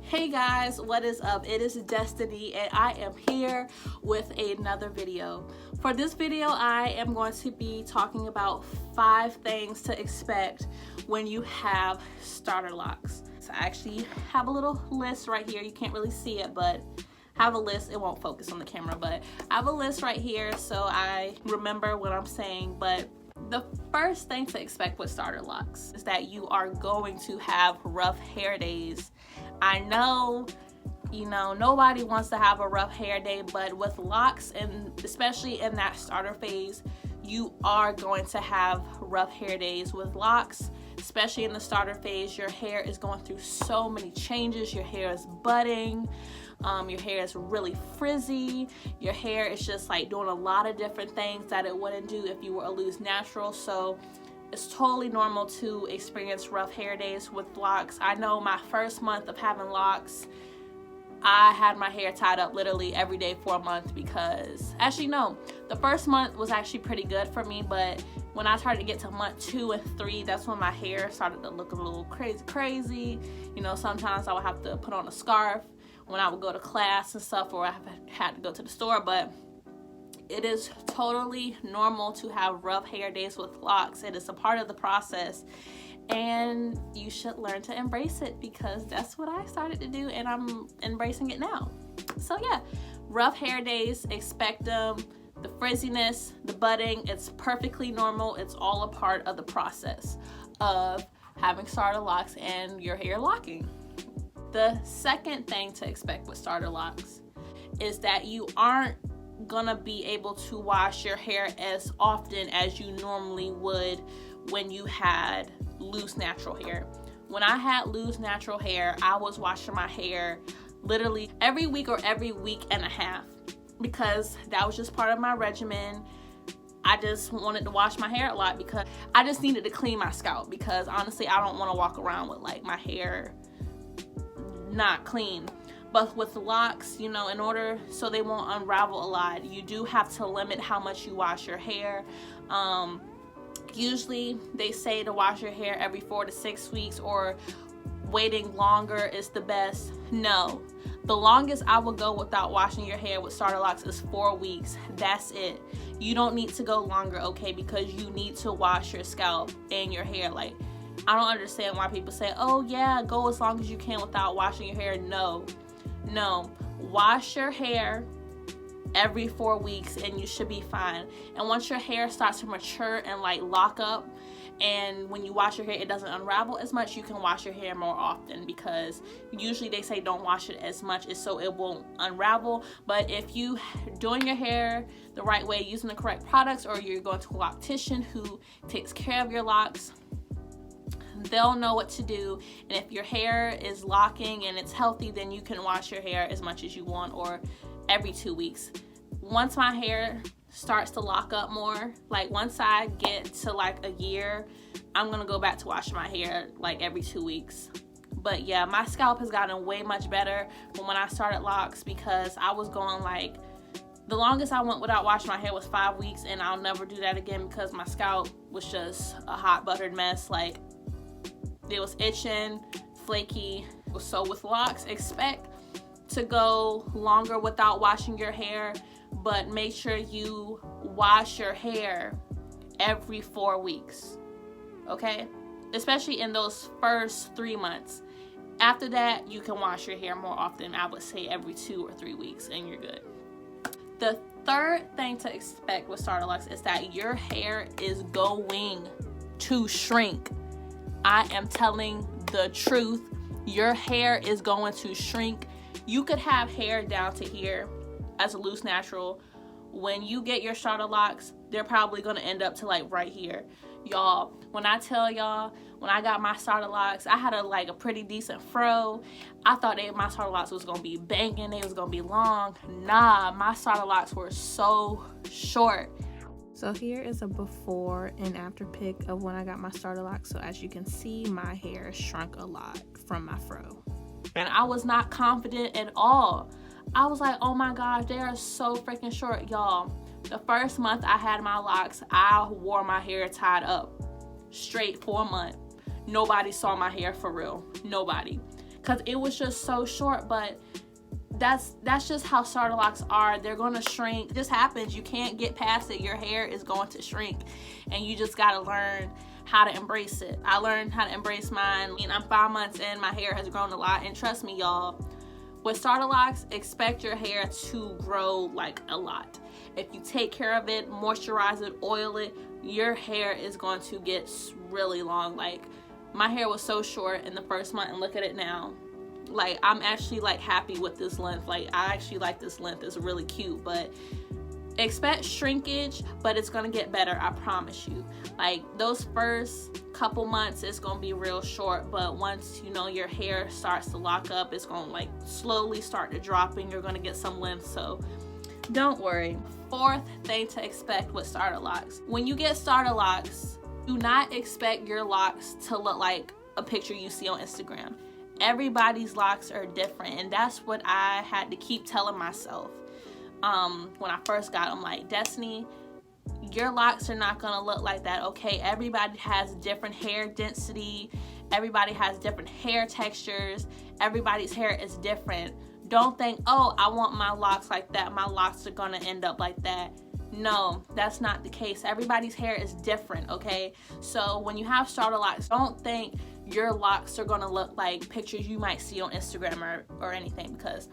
Hey guys, what is up? It is Destiny and I am here with another video. For this video, I am going to be talking about 5 things to expect when you have starter locks. So I actually have a little list right here. You can't really see it, but I have a list. It won't focus on the camera, but I have a list right here so I remember what I'm saying. But the first thing to expect with starter locks is that you are going to have rough hair days. I know, nobody wants to have a rough hair day, but with locks, and especially in that starter phase, you are going to have rough hair days. With locks, especially in the starter phase, your hair is going through so many changes. Your hair is budding. Your hair is really frizzy. Your hair is just like doing a lot of different things that it wouldn't do if you were a loose natural. So it's totally normal to experience rough hair days with locks. I know my first month of having locks, I had my hair tied up literally every day for a month because, actually no, the first month was actually pretty good for me, but when I started to get to month 2 and 3, that's when my hair started to look a little crazy. Sometimes I would have to put on a scarf when I would go to class and stuff, or I had to go to the store, but it is totally normal to have rough hair days with locks. It is a part of the process, and you should learn to embrace it because that's what I started to do, and I'm embracing it now. So yeah, rough hair days, expect them. The frizziness, the budding, it's perfectly normal. It's all a part of the process of having starter locks and your hair locking. The second thing to expect with starter locks is that you aren't gonna be able to wash your hair as often as you normally would when you had loose natural hair. When I had loose natural hair, I was washing my hair literally every week or every week and a half because that was just part of my regimen. I just wanted to wash my hair a lot because I just needed to clean my scalp, because honestly I don't want to walk around with like my hair not clean. But with locks, in order so they won't unravel a lot, you do have to limit how much you wash your hair. Usually they say to wash your hair every 4 to 6 weeks, or waiting longer is the best. No, the longest I will go without washing your hair with starter locks is 4 weeks. That's it. You don't need to go longer, okay? Because you need to wash your scalp and your hair. Like, I don't understand why people say, oh yeah, go as long as you can without washing your hair. No, wash your hair every 4 weeks and you should be fine. And once your hair starts to mature and like lock up, and when you wash your hair it doesn't unravel as much, you can wash your hair more often, because usually they say don't wash it as much so it won't unravel. But if you doing your hair the right way, using the correct products, or you're going to a loctician who takes care of your locks, they'll know what to do. And if your hair is locking and it's healthy, then you can wash your hair as much as you want, or every 2 weeks. Once my hair starts to lock up more, like once I get to like a year, I'm gonna go back to washing my hair like every 2 weeks. But yeah, my scalp has gotten way much better from when I started locks, because I was going like, the longest I went without washing my hair was 5 weeks, and I'll never do that again because my scalp was just a hot buttered mess. Like, it was itching, flaky. So with locks, expect to go longer without washing your hair, but make sure you wash your hair every 4 weeks, okay? Especially in those first 3 months. After that, you can wash your hair more often. I would say every 2 or 3 weeks, and you're good. The third thing to expect with starter locks is that your hair is going to shrink. I am telling the truth. Your hair is going to shrink. You could have hair down to here as a loose natural. When you get your starter locks, they're probably going to end up to like right here. Y'all, when I tell y'all, when I got my starter locks, I had a pretty decent fro. I thought my starter locks was going to be banging. They was going to be long. Nah, my starter locks were so short. So here is a before and after pic of when I got my starter locks. So as you can see, my hair shrunk a lot from my fro. And I was not confident at all. I was like, oh my gosh, they are so freaking short. Y'all, the first month I had my locks, I wore my hair tied up straight for a month. Nobody saw my hair for real. Nobody. because it was just so short. But that's just how starter locks are. They're gonna shrink. This happens. You can't get past it. Your hair is going to shrink, and you just gotta learn how to embrace it. I learned how to embrace mine. I mean, I'm 5 months in, my hair has grown a lot, and trust me, y'all, with starter locks, expect your hair to grow like a lot. If you take care of it, moisturize it, oil it, your hair is going to get really long. Like, my hair was so short in the first month, and look at it now. Like, I'm actually like happy with this length. Like, I actually like this length. It's really cute. But expect shrinkage, but it's gonna get better, I promise you. Like, those first couple months, it's gonna be real short, but once you know your hair starts to lock up, it's gonna like slowly start to drop, and you're gonna get some length. So don't worry. Fourth thing to expect with starter locks: when you get starter locks, do not expect your locks to look like a picture you see on Instagram. Everybody's locks are different, and that's what I had to keep telling myself when I first got them. Like, Destiny, your locks are not gonna look like that, okay? Everybody has different hair density, everybody has different hair textures, everybody's hair is different. Don't think, oh, I want my locks like that, my locks are gonna end up like that. No, that's not the case. Everybody's hair is different, okay? So when you have starter locks, don't think your locks are gonna look like pictures you might see on Instagram or anything, because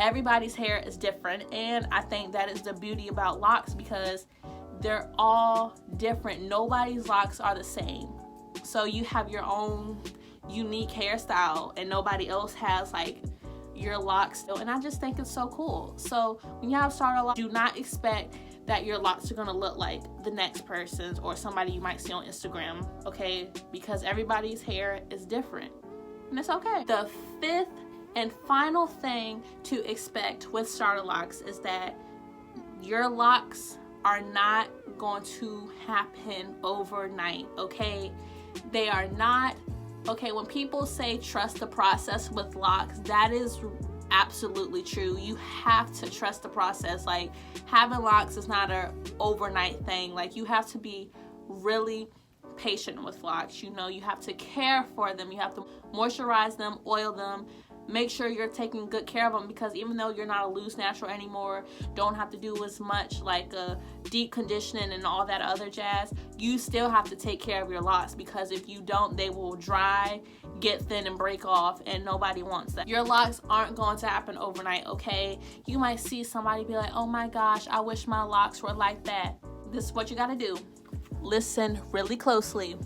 everybody's hair is different. And I think that is the beauty about locks, because they're all different. Nobody's locks are the same. So you have your own unique hairstyle, and nobody else has like your locks. And I just think it's so cool. So when you have starter locks, do not expect that your locks are gonna look like the next person's or somebody you might see on Instagram, okay? Because everybody's hair is different, and it's okay. The fifth and final thing to expect with starter locks is that your locks are not going to happen overnight, okay? They are not. Okay, when people say trust the process with locks, that is absolutely true. You have to trust the process. Like, having locks is not an overnight thing. Like, you have to be really patient with locks. You know, you have to care for them. You have to moisturize them, oil them, make sure you're taking good care of them, because even though you're not a loose natural anymore, don't have to do as much like deep conditioning and all that other jazz, you still have to take care of your locks, because if you don't, they will dry, get thin, and break off, and nobody wants that. Your locks aren't going to happen overnight, okay? You might see somebody be like, oh my gosh, I wish my locks were like that. This is what you gotta do. Listen really closely.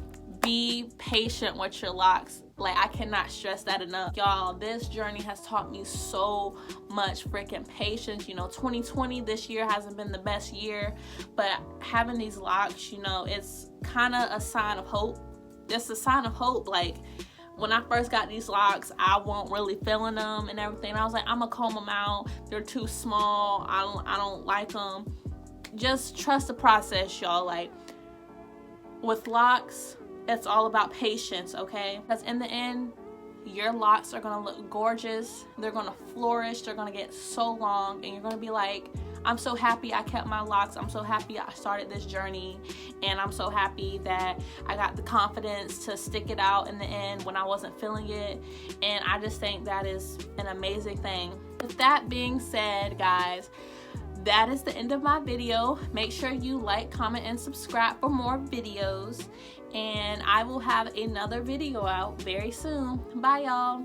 Be patient with your locks. Like, I cannot stress that enough. Y'all, this journey has taught me so much freaking patience. You know, 2020, this year hasn't been the best year, but having these locks, you know, it's kind of a sign of hope. It's a sign of hope. Like, when I first got these locks, I wasn't really feeling them and everything. I was like, I'm gonna comb them out. They're too small. I don't like them. Just trust the process, y'all. Like, with locks, it's all about patience, okay? Because in the end, your locks are gonna look gorgeous. They're gonna flourish. They're gonna get so long, and you're gonna be like, I'm so happy I kept my locks. I'm so happy I started this journey, and I'm so happy that I got the confidence to stick it out in the end when I wasn't feeling it. And I just think that is an amazing thing. With that being said, guys, that is the end of my video. Make sure you like, comment, and subscribe for more videos. And I will have another video out very soon. Bye, y'all.